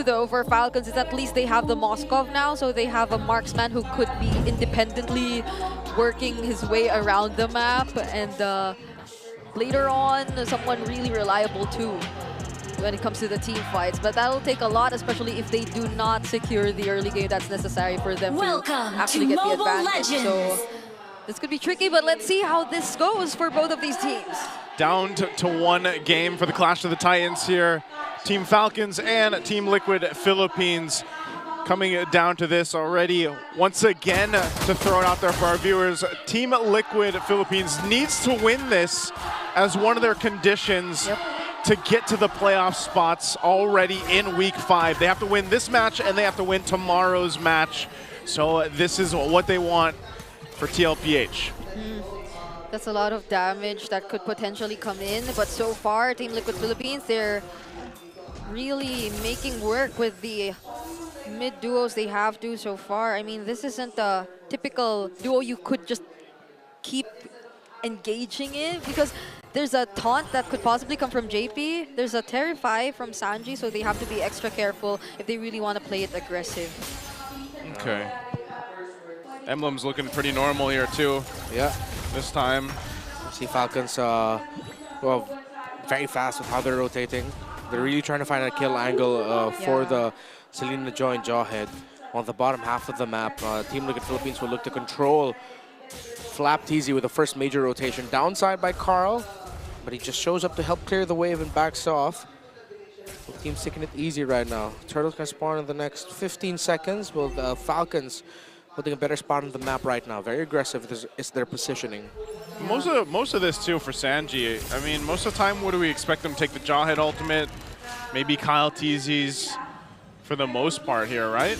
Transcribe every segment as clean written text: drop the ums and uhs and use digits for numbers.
do, though, for Falcons is at least they have the Moskov now, so they have a marksman who could be independently working his way around the map, and later on, someone really reliable too when it comes to the team fights. But that'll take a lot, especially if they do not secure the early game that's necessary for them to actually get the advantage. So this could be tricky, but let's see how this goes for both of these teams. Down to one game for the Clash of the Titans here. Team Falcons and Team Liquid Philippines coming down to this already. Once again, to throw it out there for our viewers, Team Liquid Philippines needs to win this as one of their conditions to get to the playoff spots already in Week 5. They have to win this match and they have to win tomorrow's match. So this is what they want for Tlph. That's a lot of damage that could potentially come in, but so far, Team Liquid Philippines, they're really making work with the mid duos they have to so far. I mean, this isn't a typical duo you could just keep engaging in, because there's a taunt that could possibly come from JP. There's a Terrify from Sanji, so they have to be extra careful if they really want to play it aggressive. Okay. Emblem's looking pretty normal here too. Yeah. This time. See Falcons, well, very fast with how they're rotating. They're really trying to find a kill angle for the Selena Joy and Jawhead. On the bottom half of the map, Team Liquid Philippines will look to control Tlph with the first major rotation. Downside by Carl, but he just shows up to help clear the wave and backs off. The team's taking it easy right now. Turtles can spawn in the next 15 seconds, while the Falcons holding a better spot on the map right now. Very aggressive is their positioning. Most of this too for Sanji. I mean, most of the time, what do we expect them to take the Jawhead ultimate? Maybe Kyle TZ's for the most part here, right?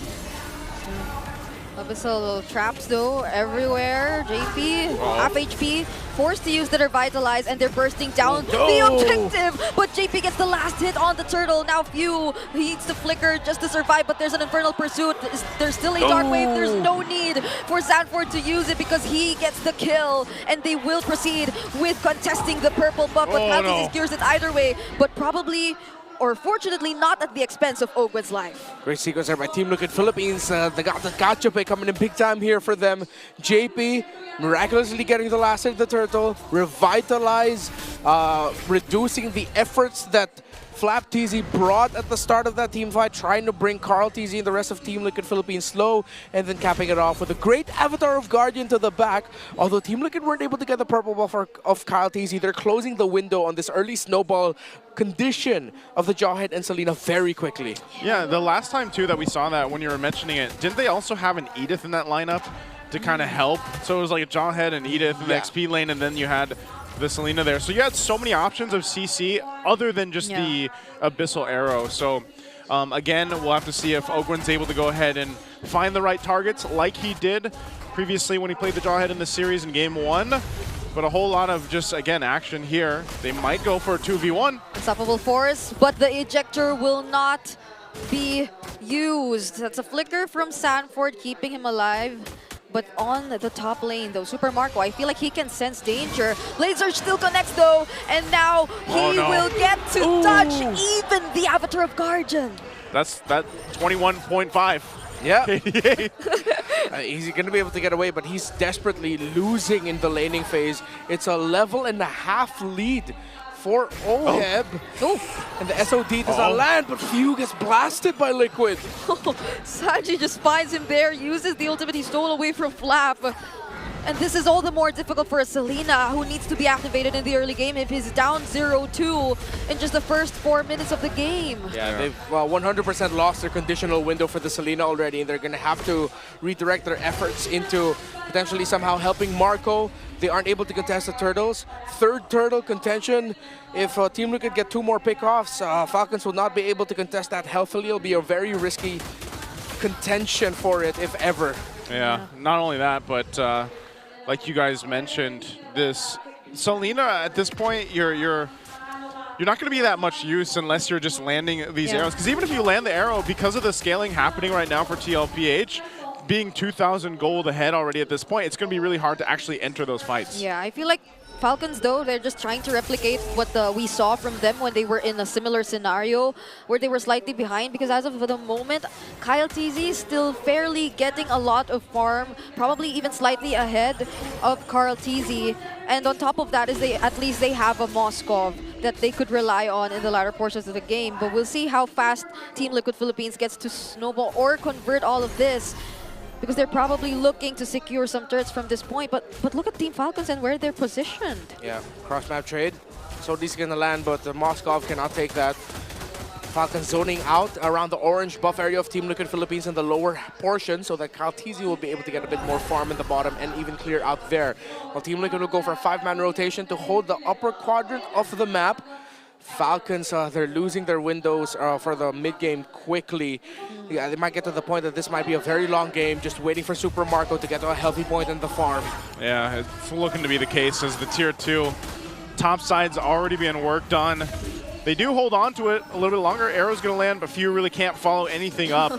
Abyssal traps though everywhere. JP, half HP, forced to use the Revitalize, and they're bursting down the objective. But JP gets the last hit on the turtle. Now Few needs to flicker just to survive, but there's an Infernal Pursuit. There's still a Dark Wave. There's no need for Sanford to use it because he gets the kill, and they will proceed with contesting the purple buff. But Cloud secures it either way, but probably, or fortunately not at the expense of Ogwen's life. Great sequence there by Team Liquid Philippines. They got the gotcha play coming in big time here for them. JP miraculously getting the last hit of the turtle. Revitalize, reducing the efforts that Tlph brought at the start of that team fight, trying to bring Carl TZ and the rest of Team Liquid Philippines slow, and then capping it off with a great Avatar of Guardian to the back. Although Team Liquid weren't able to get the purple buff of Kyle TZ, they're closing the window on this early snowball condition of the Jawhead and Selena very quickly. Yeah, the last time too that we saw that, when you were mentioning it, didn't they also have an Edith in that lineup to kind of help? So it was like a Jawhead and Edith in the XP lane, and then you had the Selena there. So you had so many options of CC other than just the Abyssal Arrow. So again, we'll have to see if Ogwen's able to go ahead and find the right targets like he did previously when he played the Jawhead in the series in Game 1. But a whole lot of just, again, action here. They might go for a 2v1. Unstoppable Force, but the ejector will not be used. That's a flicker from Sanford, keeping him alive. But on the top lane, though, Super Marco, I feel like he can sense danger. Blade Surge still connects, though, and now he will get to touch even the Avatar of Guardian. That's that 21.5. Yeah. He's going to be able to get away, but he's desperately losing in the laning phase. It's a level and a half lead for Oheb. And the SOD does not land, but Few gets blasted by Liquid. Sanji just finds him there, uses the ultimate he stole away from Flap. And this is all the more difficult for a Selena, who needs to be activated in the early game if he's down 0-2 in just the first 4 minutes of the game. Yeah, they've 100% lost their conditional window for the Selena already, and they're going to have to redirect their efforts into potentially somehow helping Marco. They aren't able to contest the Turtles. Third Turtle contention. If Team Liquid get 2 more pickoffs, Falcons will not be able to contest that healthily. It'll be a very risky contention for it, if ever. Yeah, not only that, but like you guys mentioned, this Selena at this point, you're not going to be that much use unless you're just landing these arrows. Because even if you land the arrow, because of the scaling happening right now for Tlph, being 2,000 gold ahead already at this point, it's going to be really hard to actually enter those fights. Yeah, I feel like Falcons, though, they're just trying to replicate what we saw from them when they were in a similar scenario where they were slightly behind, because as of the moment, Tlph is still fairly getting a lot of farm, probably even slightly ahead of Tlph. And on top of that is at least they have a Moskov that they could rely on in the latter portions of the game. But we'll see how fast Team Liquid Philippines gets to snowball or convert all of this, because they're probably looking to secure some turrets from this point. But look at Team Falcons and where they're positioned. Yeah, cross-map trade. So he's going to land, but Moskov cannot take that. Falcons zoning out around the orange buff area of Team Liquid Philippines in the lower portion, so that Tlph will be able to get a bit more farm in the bottom and even clear out there. While Team Liquid will go for a 5-man rotation to hold the upper quadrant of the map. Falcons, they're losing their windows for the mid-game quickly. Yeah, they might get to the point that this might be a very long game, just waiting for Super Marco to get to a healthy point in the farm. Yeah, it's looking to be the case as the Tier 2 top side's already being worked on. They do hold on to it a little bit longer. Arrow's going to land, but Few really can't follow anything up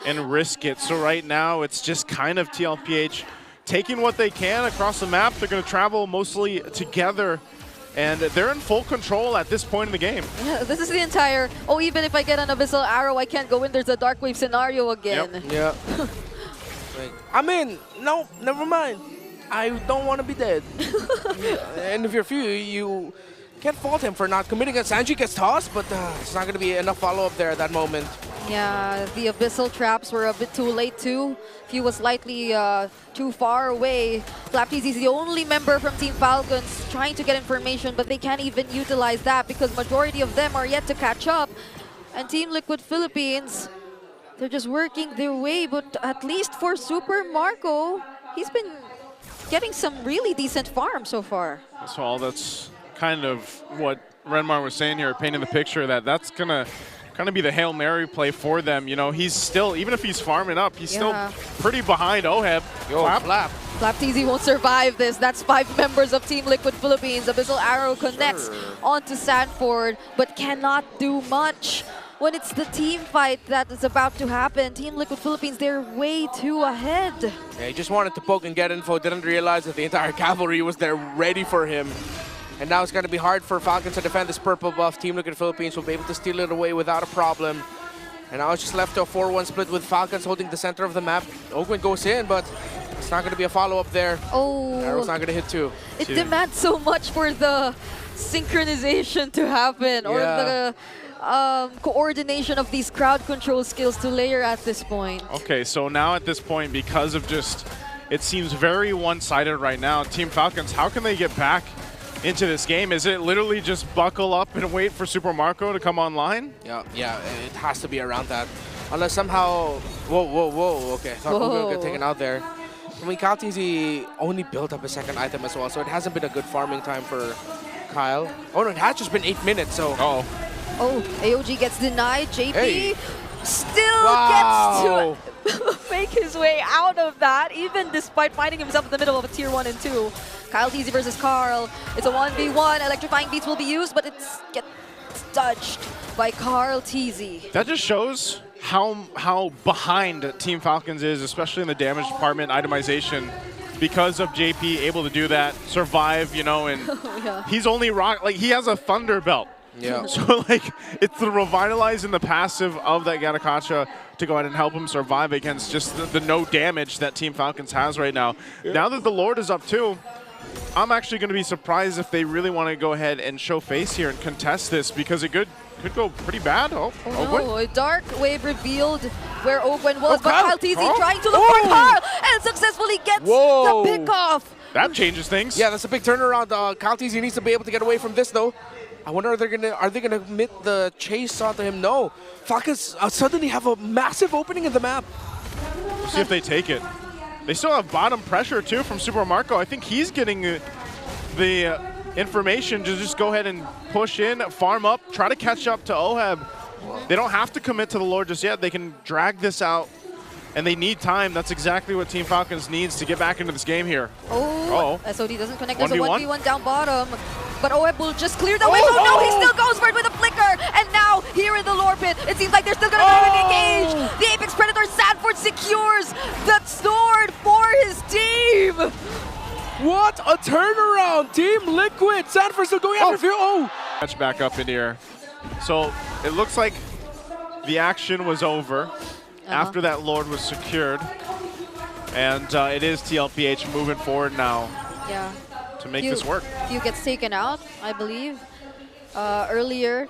and risk it. So right now, it's just kind of Tlph taking what they can across the map. They're going to travel mostly together, and they're in full control at this point in the game. Yeah, this is the entire, oh, even if I get an Abyssal Arrow, I can't go in. There's a Dark Wave scenario again. Yep. Yeah. I mean, no, never mind. I don't want to be dead. And if you're Few, you can't fault him for not committing it. Sanji gets tossed, but it's not going to be enough follow-up there at that moment. Yeah, the Abyssal traps were a bit too late too. Few was slightly too far away. Tlph is the only member from Team Falcons trying to get information, but they can't even utilize that because majority of them are yet to catch up. And Team Liquid Philippines, they're just working their way, but at least for Super Marco, he's been getting some really decent farm so far. So that's kind of what Renmar was saying here, painting the picture that that's gonna kind of be the Hail Mary play for them. You know, he's still, even if he's farming up, he's still pretty behind Oheb. Yo, Flap. Tlph won't survive this. That's 5 members of Team Liquid Philippines. Abyssal Arrow connects onto Sanford, but cannot do much. When it's the team fight that is about to happen, Team Liquid Philippines, they're way too ahead. Yeah, he just wanted to poke and get info, didn't realize that the entire cavalry was there ready for him. And now it's going to be hard for Falcons to defend this purple buff. Team Liquid Philippines will be able to steal it away without a problem. And now it's just left to a 4-1 split with Falcons holding the center of the map. Ogwin goes in, but it's not going to be a follow-up there. Oh. Arrow's not going to hit too. It demands so much for the synchronization to happen, or the coordination of these crowd control skills to layer at this point. Okay, so now at this point, because of just, it seems very one-sided right now, Team Falcons, how can they get back into this game? Is it literally just buckle up and wait for Super Marco to come online? Yeah, it has to be around that. Unless somehow, whoa, okay, I thought Ogwin would get taken out there. I mean, Tlph only built up a second item as well, so it hasn't been a good farming time for Kyle. Oh no, it has just been 8 minutes, so. Oh, AOG gets denied. JP still gets to make his way out of that, even despite finding himself in the middle of a tier 1 and 2. Tlph versus Carl. It's a 1v1. Electrifying Beats will be used, but it's gets dodged by Tlph. that just shows how behind Team Falcons is, especially in the damage department itemization, because of JP able to do that, survive, you know, and he's only he has a Thunder Belt. Yeah. So, like, it's the revitalize and the passive of that Gatakacha to go ahead and help him survive against just the no damage that Team Falcons has right now. Now that the Lord is up too, I'm actually going to be surprised if they really want to go ahead and show face here and contest this, because it could go pretty bad. Oh no, a Dark Wave revealed where Ogwin was, but Tlph trying to look for Carl and successfully gets the pick off. That changes things. Yeah, that's a big turnaround. Tlph needs to be able to get away from this though. I wonder if are they gonna commit the chase onto him? No. Falcons suddenly have a massive opening in the map. We'll see if they take it. They still have bottom pressure too from Super Marco. I think he's getting the information to just go ahead and push in, farm up, try to catch up to Oheb. They don't have to commit to the Lord just yet. They can drag this out, and they need time. That's exactly what Team Falcons needs to get back into this game here. SOD doesn't connect. There's a 1v1? 1v1 down bottom. But Oheb will just clear the way. Oh no, he still goes for it with a flicker. And now, here in the lore pit, it seems like they're still going to engage. The Apex Predator Sanford secures the sword for his team. What a turnaround! Team Liquid! Sanford still going after Fear. Oh! Match back up in here. So it looks like the action was over after that Lord was secured. And it is Tlph moving forward now to make this work. Few gets taken out, I believe, earlier.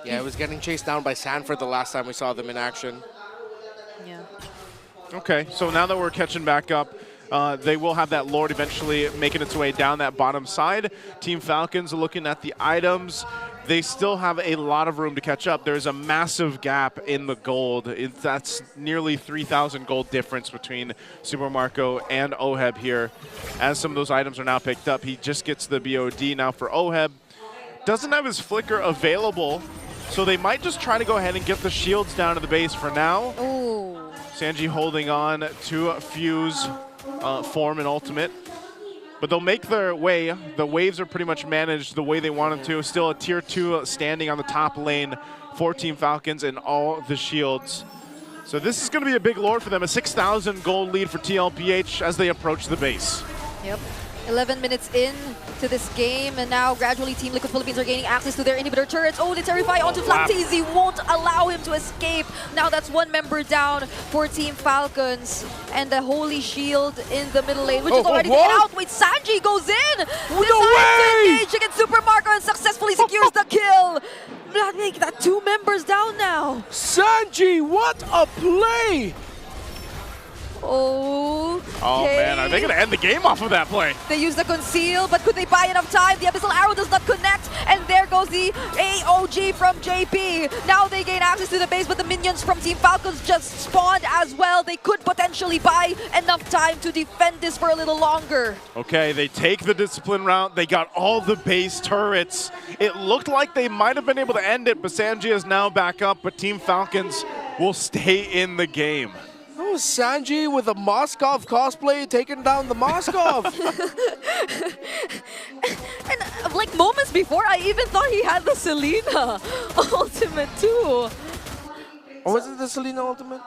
Yeah, it was getting chased down by Sanford the last time we saw them in action. Yeah. Okay, so now that we're catching back up, they will have that Lord eventually making its way down that bottom side. Team Falcons looking at the items. They still have a lot of room to catch up. There's a massive gap in the gold. That's nearly 3,000 gold difference between Super Marco and Oheb here. As some of those items are now picked up, he just gets the BOD now for Oheb. Doesn't have his flicker available, so they might just try to go ahead and get the shields down to the base for now. Ooh. Sanji holding on to Fuse form and ultimate. But they'll make their way. The waves are pretty much managed the way they want them to. Still a tier 2 standing on the top lane for Team Falcons and all the shields. So this is going to be a big Lord for them. A 6,000 gold lead for Tlph as they approach the base. Yep. 11 minutes in to this game, and now gradually Team Liquid Philippines are gaining access to their inhibitor turrets. Oh, they terrify onto Tlph. Won't allow him to escape. Now that's one member down for Team Falcons, and the Holy Shield in the middle lane, which is already taken out. Wait, Sanji goes in! No way! To engage against Super Marco and successfully secures the kill. That make that 2 members down now. Sanji, what a play! Oh, man, are they going to end the game off of that play? They use the conceal, but could they buy enough time? The Abyssal Arrow does not connect, and there goes the AOG from JP. Now they gain access to the base, but the minions from Team Falcons just spawned as well. They could potentially buy enough time to defend this for a little longer. Okay, they take the discipline route. They got all the base turrets. It looked like they might have been able to end it, but Sanji is now back up, but Team Falcons will stay in the game. Oh, Sanji with a Moskov cosplay taking down the Moskov. And like moments before, I even thought he had the Selena ultimate too. Or was it the Selena ultimate?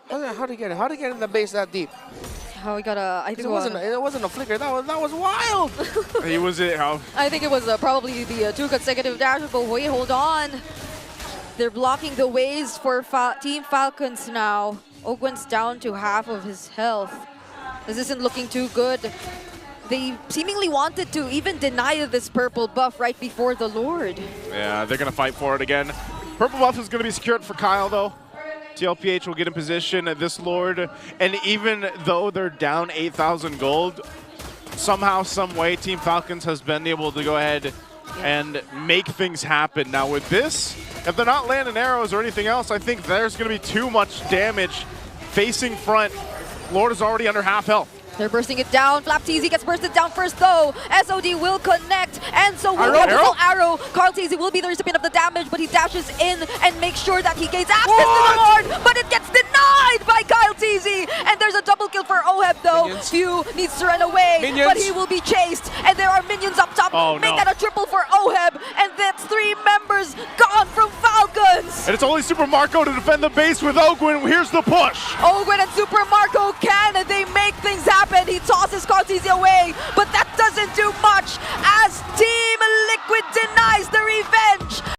How'd he get it? How'd he get in the base that deep? How he got a? I think it wasn't a flicker. That was wild. He was it. I think it was probably the 2 consecutive dashes. But wait, hold on. They're blocking the waves for Team Falcons now. Ogwen's down to half of his health. This isn't looking too good. They seemingly wanted to even deny this purple buff right before the Lord. Yeah, they're going to fight for it again. Purple buff is going to be secured for Kyle, though. Tlph will get in position at this Lord. And even though they're down 8,000 gold, somehow, some way, Team Falcons has been able to go ahead and make things happen. Now with this, if they're not landing arrows or anything else, I think there's going to be too much damage facing front. Lord is already under half health. They're bursting it down. Tlph gets bursted down first though. SOD will connect, and so will the arrow. Tlph will be the recipient of the damage, but he dashes in and makes sure that he gains access to the Lord, but it gets denied by Tlph. And there's a double kill for Oheb though. Few needs to run away, but he will be chased, and there are minions up top. Make that a triple for Oheb, and that's 3 members gone from Falcons. And it's only Super Marco to defend the base with Ogwen. Here's the push. Ogwen and Super Marco they make things happen. He tosses Tlph away, but that doesn't do much as Team Liquid denies the revenge.